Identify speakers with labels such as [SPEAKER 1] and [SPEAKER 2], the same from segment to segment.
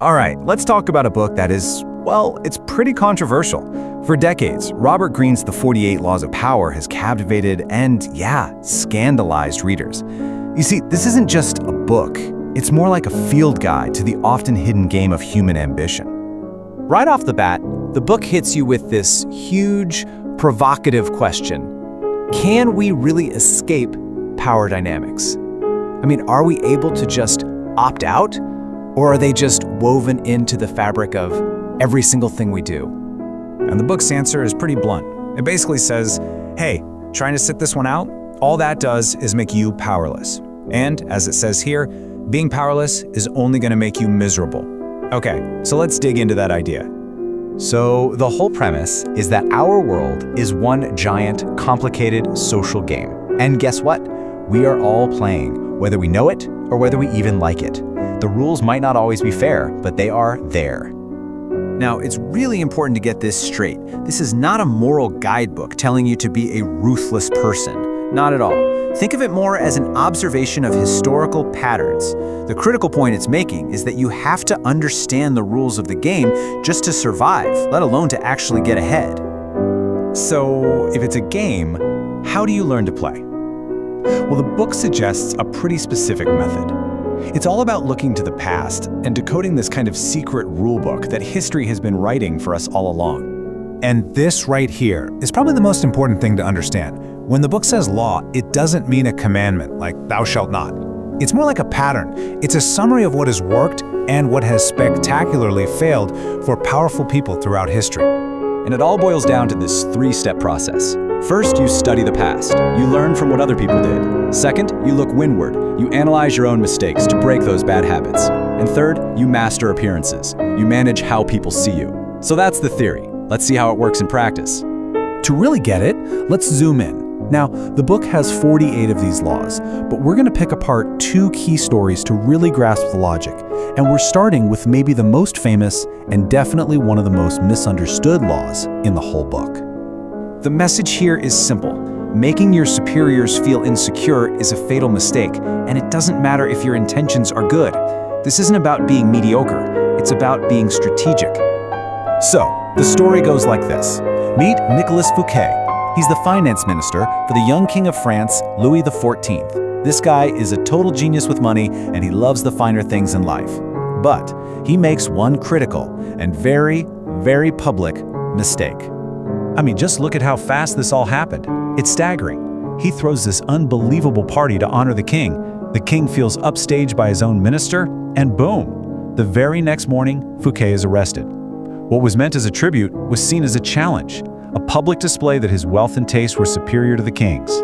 [SPEAKER 1] All right, let's talk about a book that is, well, it's pretty controversial. For decades, Robert Greene's The 48 Laws of Power has captivated and, yeah, scandalized readers. You see, this isn't just a book. It's more like a field guide to the often hidden game of human ambition.
[SPEAKER 2] Right off the bat, the book hits you with this huge, provocative question. Can we really escape power dynamics? I mean, are we able to just opt out? Or are they just woven into the fabric of every single thing we do?
[SPEAKER 3] And the book's answer is pretty blunt. It basically says, hey, trying to sit this one out, all that does is make you powerless. And, as it says here, being powerless is only going to make you miserable. Okay, so let's dig into that idea.
[SPEAKER 4] So the whole premise is that our world is one giant, complicated social game. And guess what? We are all playing, whether we know it or whether we even like it. The rules might not always be fair, but they are there.
[SPEAKER 1] Now, it's really important to get this straight. This is not a moral guidebook telling you to be a ruthless person. Not at all. Think of it more as an observation of historical patterns. The critical point it's making is that you have to understand the rules of the game just to survive, let alone to actually get ahead.
[SPEAKER 3] So, if it's a game, how do you learn to play? Well, the book suggests a pretty specific method. It's all about looking to the past and decoding this kind of secret rulebook that history has been writing for us all along. And this right here is probably the most important thing to understand. When the book says law, it doesn't mean a commandment like thou shalt not. It's more like a pattern. It's a summary of what has worked and what has spectacularly failed for powerful people throughout history.
[SPEAKER 5] And it all boils down to this three-step process. First, you study the past. You learn from what other people did. Second, you look windward. You analyze your own mistakes to break those bad habits. And third, you master appearances. You manage how people see you. So that's the theory. Let's see how it works in practice.
[SPEAKER 3] To really get it, let's zoom in. Now, the book has 48 of these laws, but we're going to pick apart two key stories to really grasp the logic. And we're starting with maybe the most famous and definitely one of the most misunderstood laws in the whole book.
[SPEAKER 1] The message here is simple. Making your superiors feel insecure is a fatal mistake, and it doesn't matter if your intentions are good. This isn't about being mediocre, it's about being strategic.
[SPEAKER 3] So, the story goes like this. Meet Nicolas Fouquet. He's the finance minister for the young king of France, Louis XIV. This guy is a total genius with money, and he loves the finer things in life. But he makes one critical and very, very public mistake. I mean, just look at how fast this all happened. It's staggering. He throws this unbelievable party to honor the king. The king feels upstaged by his own minister, and boom! The very next morning, Fouquet is arrested. What was meant as a tribute was seen as a challenge, a public display that his wealth and taste were superior to the king's.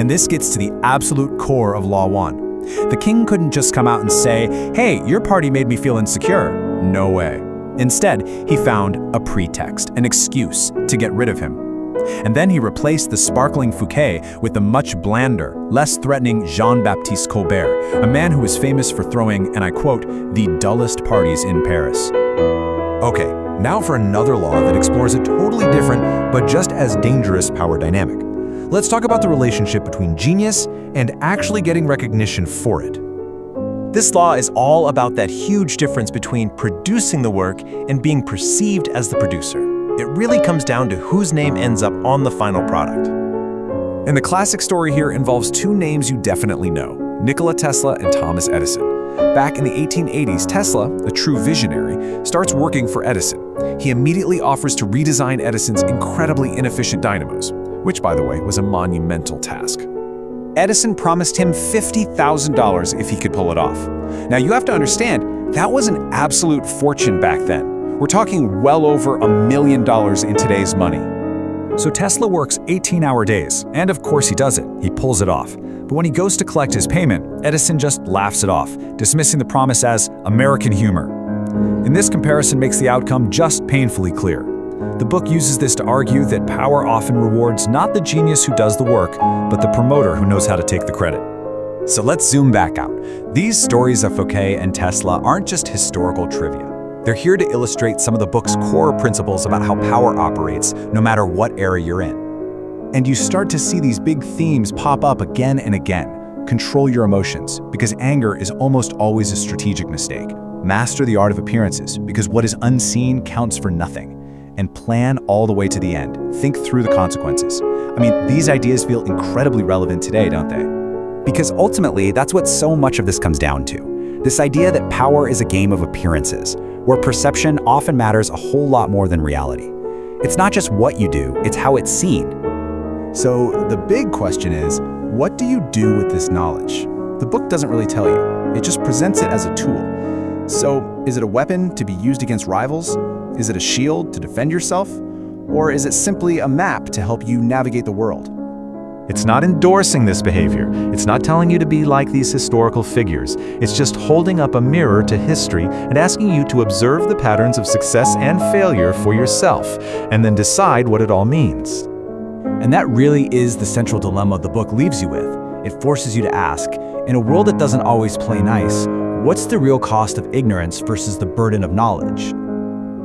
[SPEAKER 3] And this gets to the absolute core of Law 1. The king couldn't just come out and say, hey, your party made me feel insecure. No way. Instead, he found a pretext, an excuse to get rid of him. And then he replaced the sparkling Fouquet with the much blander, less threatening Jean-Baptiste Colbert, a man who was famous for throwing, and I quote, the dullest parties in Paris.
[SPEAKER 6] Okay, now for another law that explores a totally different, but just as dangerous power dynamic. Let's talk about the relationship between genius and actually getting recognition for it.
[SPEAKER 5] This law is all about that huge difference between producing the work and being perceived as the producer. It really comes down to whose name ends up on the final product.
[SPEAKER 1] And the classic story here involves two names you definitely know, Nikola Tesla and Thomas Edison. Back in the 1880s, Tesla, a true visionary, starts working for Edison. He immediately offers to redesign Edison's incredibly inefficient dynamos, which, by the way, was a monumental task. Edison promised him $50,000 if he could pull it off. Now, you have to understand, that was an absolute fortune back then. We're talking well over $1 million in today's money.
[SPEAKER 3] So Tesla works 18-hour days, and of course he does it. He pulls it off. But when he goes to collect his payment, Edison just laughs it off, dismissing the promise as American humor. And this comparison makes the outcome just painfully clear. The book uses this to argue that power often rewards not the genius who does the work, but the promoter who knows how to take the credit.
[SPEAKER 4] So let's zoom back out. These stories of Fouquet and Tesla aren't just historical trivia. They're here to illustrate some of the book's core principles about how power operates, no matter what era you're in. And you start to see these big themes pop up again and again. Control your emotions, because anger is almost always a strategic mistake.
[SPEAKER 3] Master the art of appearances, because what is unseen counts for nothing. And plan all the way to the end. Think through the consequences. I mean, these ideas feel incredibly relevant today, don't they?
[SPEAKER 4] Because ultimately, that's what so much of this comes down to. This idea that power is a game of appearances, where perception often matters a whole lot more than reality. It's not just what you do, it's how it's seen.
[SPEAKER 3] So the big question is, what do you do with this knowledge? The book doesn't really tell you. It just presents it as a tool. So is it a weapon to be used against rivals? Is it a shield to defend yourself? Or is it simply a map to help you navigate the world?
[SPEAKER 1] It's not endorsing this behavior. It's not telling you to be like these historical figures. It's just holding up a mirror to history and asking you to observe the patterns of success and failure for yourself, and then decide what it all means.
[SPEAKER 2] And that really is the central dilemma the book leaves you with. It forces you to ask, in a world that doesn't always play nice, what's the real cost of ignorance versus the burden of knowledge?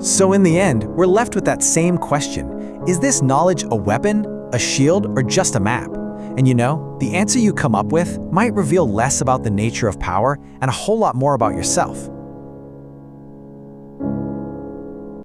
[SPEAKER 2] So in the end, we're left with that same question. Is this knowledge a weapon, a shield, or just a map? And you know, the answer you come up with might reveal less about the nature of power and a whole lot more about yourself.